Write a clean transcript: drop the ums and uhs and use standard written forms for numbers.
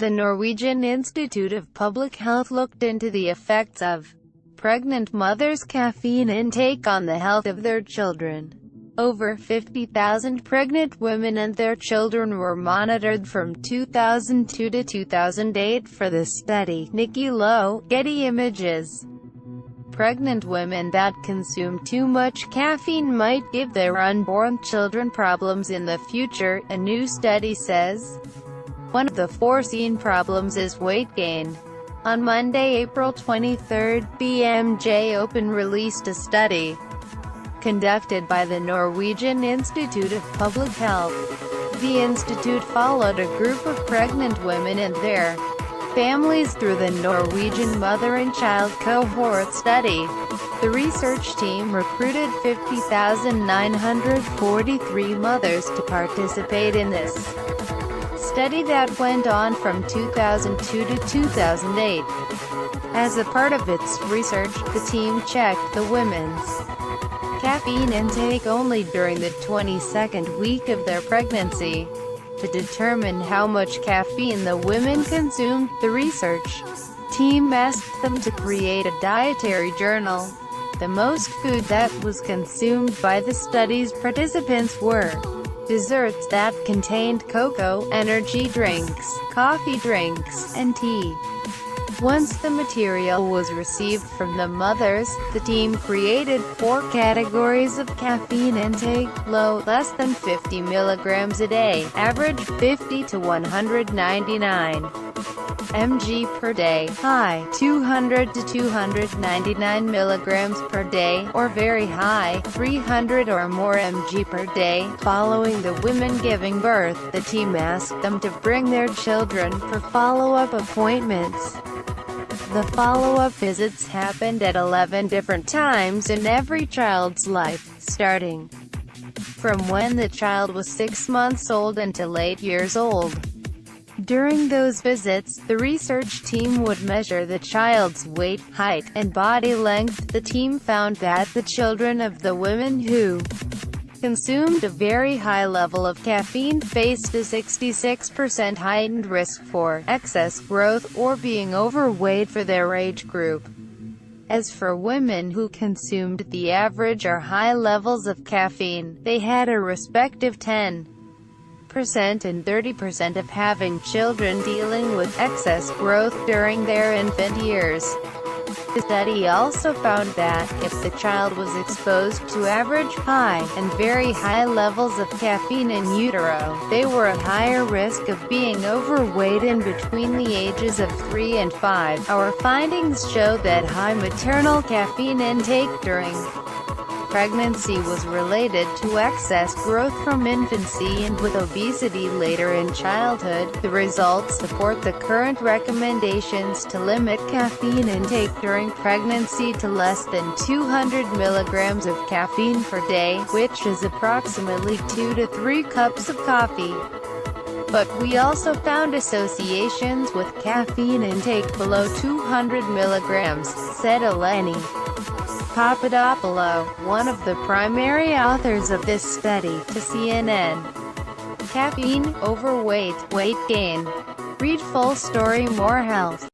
The Norwegian Institute of Public Health looked into the effects of pregnant mothers' caffeine intake on the health of their children. Over 50,000 pregnant women and their children were monitored from 2002 to 2008 for this study. Nikki Lowe, Getty Images. Pregnant women that consume too much caffeine might give their unborn children problems in the future, a new study says. One of the foreseen problems is weight gain. On Monday, April 23, BMJ Open released a study conducted by the Norwegian Institute of Public Health. The institute followed a group of pregnant women and their families through the Norwegian Mother and Child Cohort Study. The research team recruited 50,943 mothers to participate in this study that went on from 2002 to 2008. As a part of its research, the team checked the women's caffeine intake only during the 22nd week of their pregnancy. To determine how much caffeine the women consumed, the research team asked them to create a dietary journal. The most food that was consumed by the study's participants were desserts that contained cocoa, energy drinks, coffee drinks, and tea. Once the material was received from the mothers, the team created 4 categories of caffeine intake: low, less than 50 milligrams a day; average, 50 to 199 mg per day; high, 200 to 299 milligrams per day; or very high, 300 or more mg per day. Following the women giving birth, the team asked them to bring their children for follow-up appointments. The follow-up visits happened at 11 different times in every child's life, starting from when the child was 6 months old until 8 years old. During those visits, the research team would measure the child's weight, height, and body length. The team found that the children of the women who consumed a very high level of caffeine faced a 66% heightened risk for excess growth or being overweight for their age group. As for women who consumed the average or high levels of caffeine, they had a respective 10% and 30% of having children dealing with excess growth during their infant years. The study also found that, if the child was exposed to average, high, and very high levels of caffeine in utero, they were at higher risk of being overweight in between the ages of 3 and 5. Our findings show that high maternal caffeine intake during pregnancy was related to excess growth from infancy and with obesity later in childhood. The results support the current recommendations to limit caffeine intake during pregnancy to less than 200 milligrams of caffeine per day, which is approximately 2 to 3 cups of coffee. But we also found associations with caffeine intake below 200 milligrams, said Eleni Papadopoulou, one of the primary authors of this study, to CNN. Caffeine, overweight, weight gain. Read full story. More health.